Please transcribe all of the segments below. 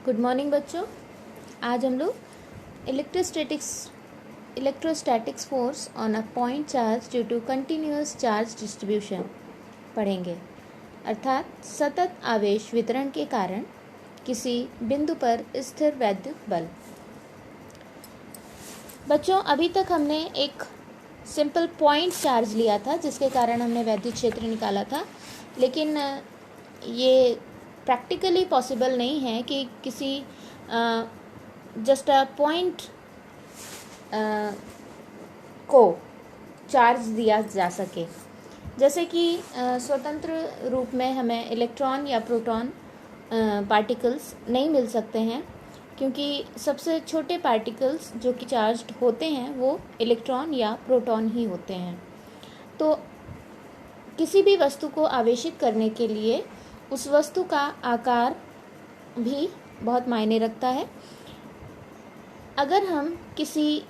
Good morning बच्चों। आज हम लोग electrostatics force on a point charge due to continuous charge distribution पढ़ेंगे, अर्थात सतत आवेश वितरण के कारण किसी बिंदु पर स्थिर वैद्युत बल। बच्चों, अभी तक हमने एक सिंपल पॉइंट चार्ज लिया था जिसके कारण हमने वैद्युत क्षेत्र निकाला था, लेकिन ये प्रैक्टिकली पॉसिबल नहीं है कि किसी जस्ट अ पॉइंट को चार्ज दिया जा सके। जैसे कि स्वतंत्र रूप में हमें इलेक्ट्रॉन या प्रोटॉन पार्टिकल्स नहीं मिल सकते हैं, क्योंकि सबसे छोटे पार्टिकल्स जो कि चार्ज्ड होते हैं वो इलेक्ट्रॉन या प्रोटॉन ही होते हैं। तो किसी भी वस्तु को आवेशित करने के लिए उस वस्तु का आकार भी बहुत मायने रखता है। अगर हम किसी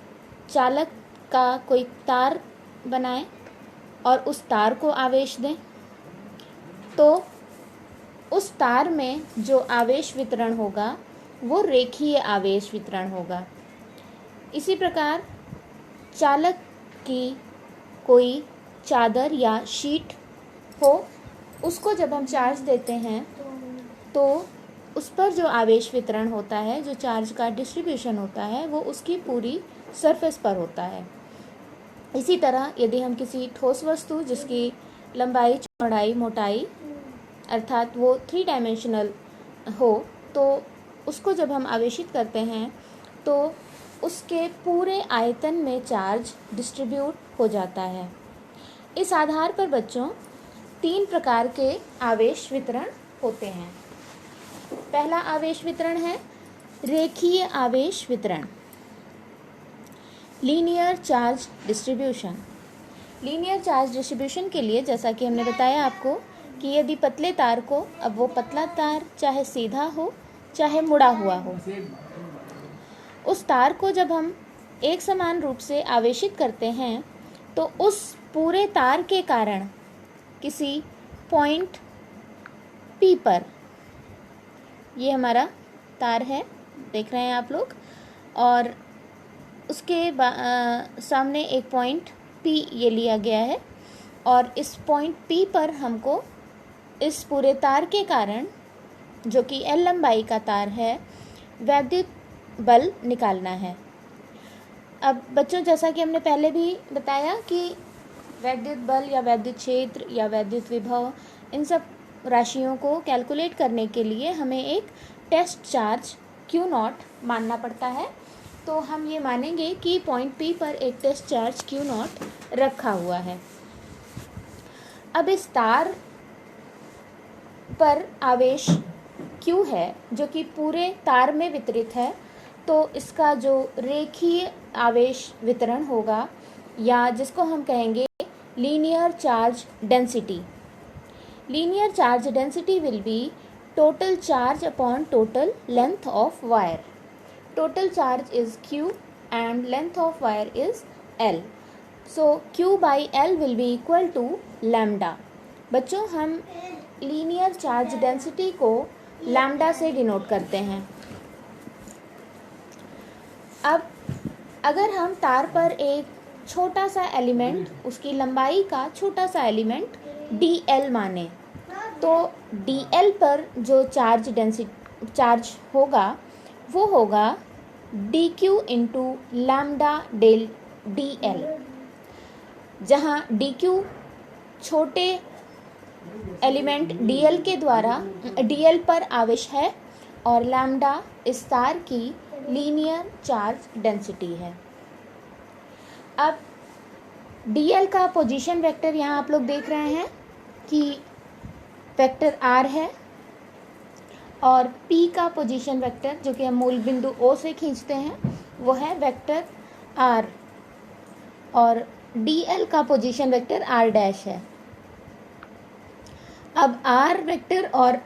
चालक का कोई तार बनाएं और उस तार को आवेश दें, तो उस तार में जो आवेश वितरण होगा वो रेखीय आवेश वितरण होगा। इसी प्रकार चालक की कोई चादर या शीट हो, उसको जब हम चार्ज देते हैं तो उस पर जो आवेश वितरण होता है, जो चार्ज का डिस्ट्रीब्यूशन होता है, वो उसकी पूरी सरफेस पर होता है। इसी तरह यदि हम किसी ठोस वस्तु जिसकी लंबाई, चौड़ाई, मोटाई अर्थात वो 3 डायमेंशनल हो, तो उसको जब हम आवेशित करते हैं तो उसके पूरे आयतन में चार्ज डिस्ट्रीब्यूट हो जाता है। इस आधार पर बच्चों 3 प्रकार के आवेश वितरण होते हैं। पहला आवेश वितरण है रेखीय आवेश वितरण, linear charge distribution. Linear charge distribution के लिए जैसा कि हमने बताया आपको कि यदि पतले तार को, अब वो पतला तार चाहे सीधा हो चाहे मुड़ा हुआ हो, उस तार को जब हम एक समान रूप से आवेशित करते हैं तो उस पूरे तार के कारण किसी पॉइंट P पर, ये हमारा तार है, देख रहे हैं आप लोग, और उसके सामने एक पॉइंट P ये लिया गया है, और इस पॉइंट P पर हमको इस पूरे तार के कारण, जो कि L लंबाई का तार है, वैद्युत बल निकालना है। अब बच्चों, जैसा कि हमने पहले भी बताया कि वैद्युत बल या वैद्युत क्षेत्र या वैद्युत विभव, इन सब राशियों को कैलकुलेट करने के लिए हमें एक टेस्ट चार्ज Q0 मानना पड़ता है। तो हम ये मानेंगे कि पॉइंट P पर एक टेस्ट चार्ज Q0 रखा हुआ है। अब इस तार पर आवेश Q है जो कि पूरे तार में वितरित है, तो इसका जो रेखीय आवेश वितरण होगा, या जिसको हम कहेंगे linear charge density, linear charge density will be total charge upon total length of wire. Total charge is Q and length of wire is L. So Q by L will be equal to lambda. बच्चों, हम linear charge density को lambda से denote करते हैं। अब अगर हम तार पर एक छोटा सा एलिमेंट, उसकी लंबाई का छोटा सा एलिमेंट dl माने, तो dl पर जो चार्ज होगा वो होगा dq into lambda del dl, जहाँ dq छोटे एलिमेंट dl पर आवेश है और लैम्डा इस तार की लीनियर चार्ज डेंसिटी है। अब dl का पोजीशन वेक्टर यहाँ आप लोग देख रहे हैं कि वेक्टर r है, और p का पोजीशन वेक्टर जो कि हम मूल बिंदु O से खींचते हैं वो है वेक्टर r, और dl का पोजीशन वेक्टर r डैश है। अब r वेक्टर और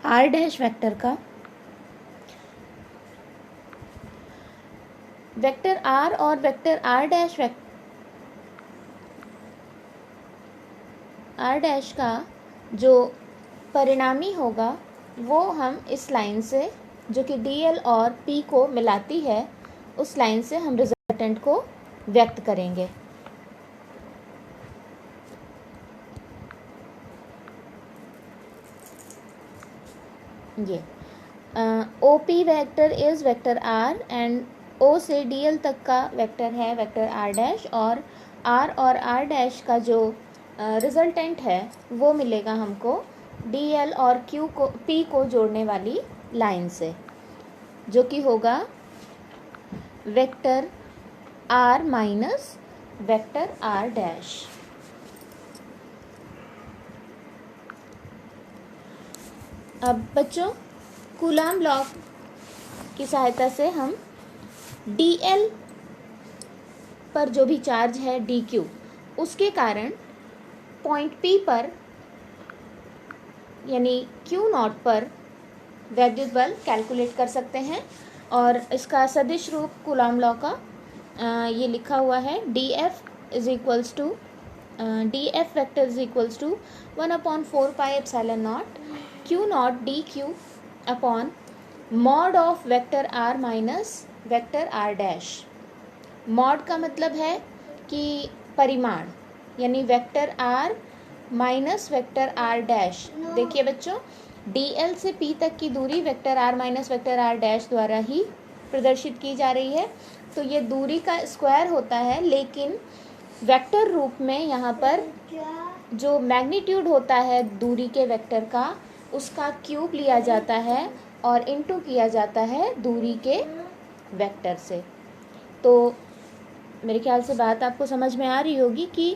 r डैश वेक्टर का, वेक्टर r और वेक्टर r डैश का जो परिणामी होगा वो हम इस लाइन से, जो कि DL और P को मिलाती है, उस लाइन से हम रिजल्टेंट को व्यक्त करेंगे। ये OP vector is vector R and O से DL तक का वेक्टर है वेक्टर R डैश, और R और R डैश का जो रिजल्टेंट है वो मिलेगा हमको DL और P को जोड़ने वाली लाइन से, जो कि होगा vector R minus vector R dash. अब बच्चों, कूलाम लॉ की सहायता से हम DL पर जो भी चार्ज है DQ, उसके कारण पॉइंट P पर यानी Q0 पर वैद्युत बल कैलकुलेट कर सकते हैं। और इसका सदिश रूप कूलाम लॉ का ये लिखा हुआ है, DF is equals to DF vector is equals to 1/4πε0 Q0 DQ upon mod of vector R minus vector R dash. Mod का मतलब है कि परिमाण, यानी vector R minus vector R dash. देखिए बच्चों, DL से P तक की दूरी vector R minus vector R dash द्वारा ही प्रदर्शित की जा रही है, तो ये दूरी का स्क्वायर होता है, लेकिन वेक्टर रूप में यहाँ पर जो मैग्नीट्यूड होता है दूरी के वेक्टर का, उसका क्यूब लिया जाता है और इनटू किया जाता है दूरी के वेक्टर से। तो मेरे ख्याल से बात आपको समझ में आ रही होगी कि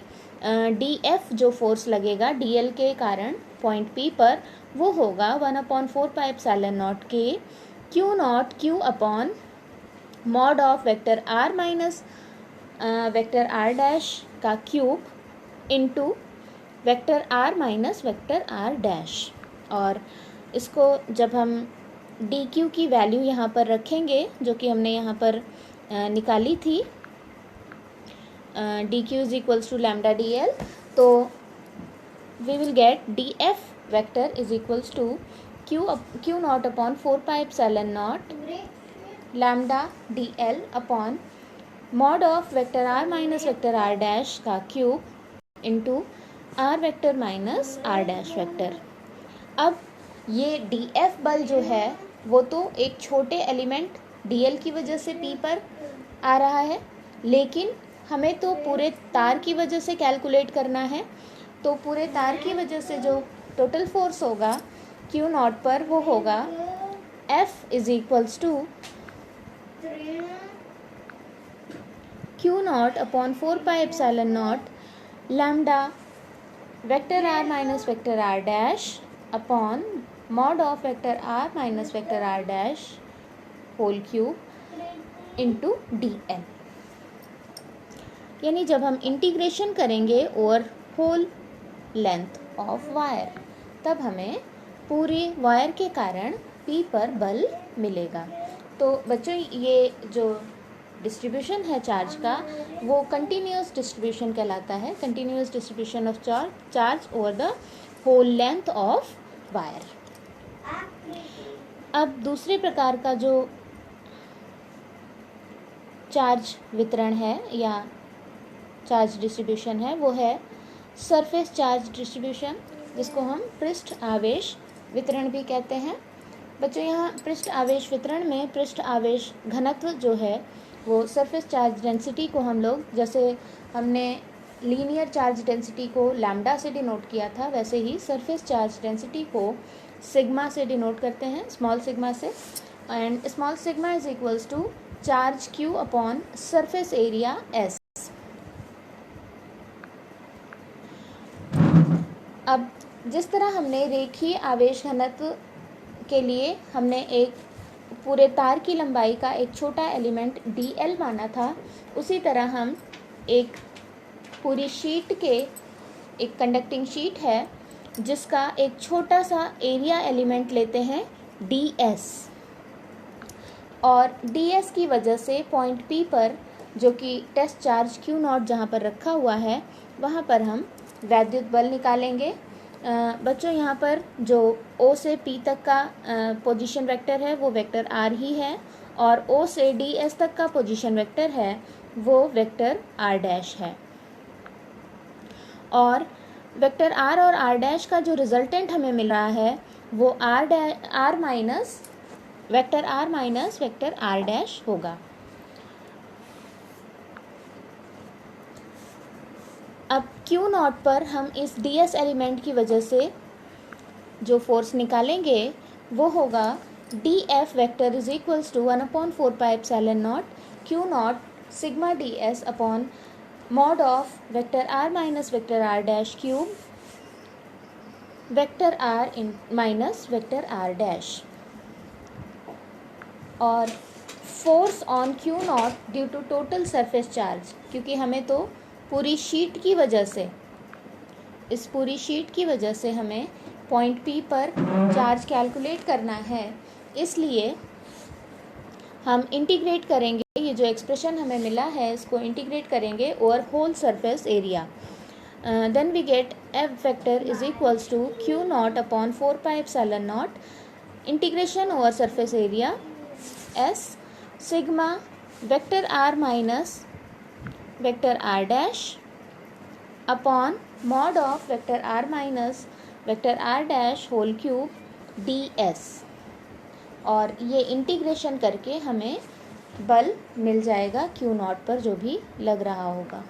DF जो फोर्स लगेगा DL के कारण पॉइंट P पर, वो होगा 1/4πε0 के Q0 Q upon mod of vector R minus vector R dash का cube into vector R minus vector R dash. और इसको जब हम DQ की वैल्यू यहाँ पर रखेंगे, जो कि हमने यहाँ पर निकाली थी, DQ is equals to lambda DL, तो we will get DF vector is equals to Q0 upon 4πε0 lambda DL upon mod of vector R minus vector R dash का cube into R vector minus R dash vector. अब ये DF बल जो है वो तो एक छोटे एलिमेंट DL की वजह से P पर आ रहा है, लेकिन हमें तो पूरे तार की वजह से कैलकुलेट करना है। तो पूरे तार की वजह से जो टोटल फोर्स होगा Q0 पर, वो होगा F is equals to Q0 upon 4πε0 lambda vector R minus vector R dash upon mod of vector R minus vector R dash whole cube into DL। यानी जब हम इंटीग्रेशन करेंगे over whole length of wire, तब हमें पूरी wire के कारण P पर बल मिलेगा। तो बच्चों, ये जो डिस्ट्रीब्यूशन है चार्ज का, वो कंटिन्यूअस डिस्ट्रीब्यूशन कहलाता है, continuous distribution of charge over the whole length of wire. अब दूसरे प्रकार का जो चार्ज वितरण है या चार्ज डिस्ट्रीब्यूशन है, वो है सरफेस चार्ज डिस्ट्रीब्यूशन, जिसको हम पृष्ठ आवेश वितरण भी कहते हैं। बच्चों, यहाँ पृष्ठ आवेश वितरण में पृष्ठ आवेश घनत्व जो है वो सरफेस चार्ज डेंसिटी को हम लोग, जैसे हमने लीनियर चार्ज डेंसिटी को लैम्डा से डिनोट किया था, वैसे ही सरफेस चार्ज डेंसिटी को सिग्मा से डिनोट करते हैं, स्मॉल सिग्मा से। And small sigma is equals to charge Q upon surface area S। अब जिस तरह हमने रेखीय आवेश घनत्व के लिए हमने एक पूरे तार की लंबाई का एक छोटा एलिमेंट DL माना था, उसी तरह हम एक पूरी शीट के, एक कंडक्टिंग शीट है जिसका एक छोटा सा एरिया एलिमेंट लेते हैं DS, और DS की वजह से पॉइंट P पर, जो कि टेस्ट चार्ज Q0 जहाँ पर रखा हुआ है, वहाँ पर हम वैद्युत बल निकालेंगे। बच्चों यहाँ पर जो O से P तक का पोजीशन वेक्टर है वो वेक्टर R ही है, और O से DS तक का पोजीशन वेक्टर है वो वेक्टर R डैश है। और वेक्टर R और R डैश का जो रिजल्टेंट हमें मिल रहा है वो R minus vector R dash होगा। अब Q नॉट पर हम इस DS एलिमेंट की वजह से जो फोर्स निकालेंगे वो होगा dF vector is equals to 1/4πε0 Q naught sigma ds upon mod of vector R minus vector R dash cube vector R minus vector R dash. और force on Q naught due to total surface charge, क्योंकि हमें तो पूरी sheet की वजह से, इस पूरी शीट की वजह से हमें पॉइंट P पर चार्ज कैलकुलेट करना है, इसलिए हम इंटीग्रेट करेंगे, ये जो एक्सप्रेशन हमें मिला है इसको इंटीग्रेट करेंगे over whole surface area. Then we get F vector is equals to Q naught upon 4πε0 integration over surface area S sigma vector R minus vector R dash upon mod of vector R minus vector R dash whole cube ds। और ये integration करके हमें बल मिल जाएगा Q naught पर जो भी लग रहा होगा।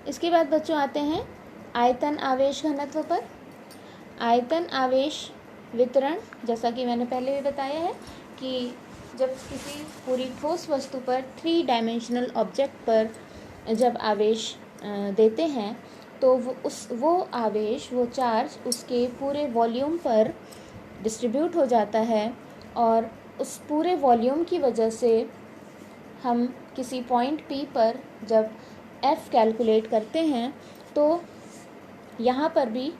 इसके बाद बच्चों आते हैं आयतन आवेश घनत्व पर। आयतन आवेश वितरण, जैसा कि मैंने पहले भी बताया है कि जब किसी पूरी ठोस वस्तु पर 3 डायमेंशनल ऑब्जेक्ट पर जब आवेश देते हैं तो वो आवेश, वो चार्ज उसके पूरे वॉल्यूम पर डिस्ट्रीब्यूट हो जाता है, और उस पूरे वॉल्यूम की वजह से हम किसी पॉइंट P पर जब F कैलकुलेट करते हैं तो यहाँ पर भी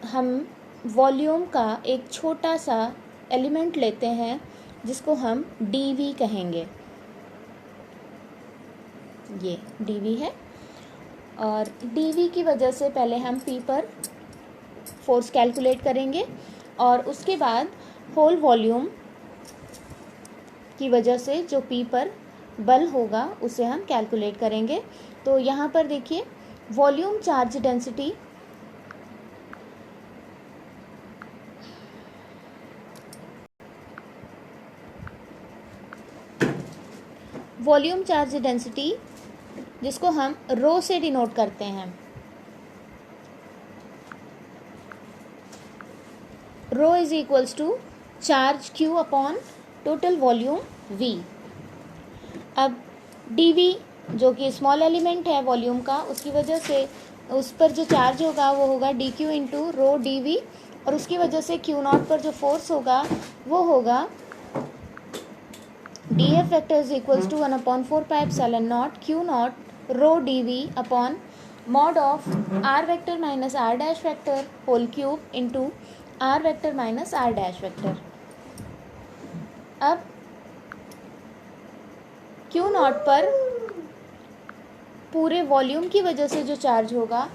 हम वॉल्यूम का एक छोटा सा एलिमेंट लेते हैं जिसको हम dV कहेंगे। ये dV है, और dV की वजह से पहले हम P पर फोर्स कैलकुलेट करेंगे और उसके बाद होल वॉल्यूम की वजह से जो P पर बल होगा उसे हम कैलकुलेट करेंगे। तो यहाँ पर देखिए वॉल्यूम चार्ज डेंसिटी जिसको हम रो से डिनोट करते हैं, rho is equals to charge Q upon total volume V। अब dV जो कि स्मॉल एलिमेंट है वॉल्यूम का, उसकी वजह से उस पर जो चार्ज होगा वो होगा dQ इंटू रो dV, और उसकी वजह से Q नॉट पर जो फोर्स होगा वो होगा dF vector is equals to 1/4πε0 Q naught rho dV upon mod of R vector minus R dash vector whole cube into R vector minus R dash vector. अब Q नॉट पर पूरे volume की वजह से जो चार्ज होगा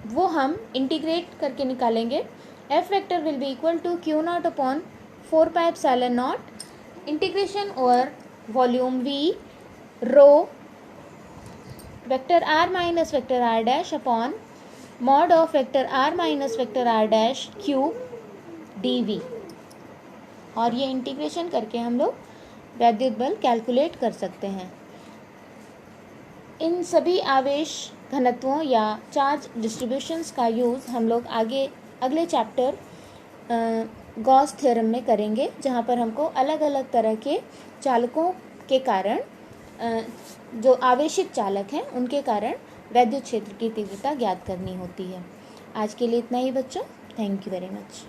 वो हम इंटीग्रेट करके निकालेंगे। F vector will be equal to Q naught upon 4πε0 integration over volume V rho vector R minus vector R dash upon mod of vector R minus vector R dash cube dV। और ये integration करके हम लोग वैद्युत बल calculate कर सकते हैं। इन सभी आवेश घनत्वों या चार्ज डिस्ट्रीब्यूशंस का यूज़ हम लोग अगले चैप्टर गॉस थ्योरम में करेंगे, जहाँ पर हमको अलग अलग तरह के चालकों के कारण, जो आवेशित चालक हैं उनके कारण वैद्युत क्षेत्र की तीव्रता ज्ञात करनी होती है। आज के लिए इतना ही बच्चों, थैंक यू वेरी मच।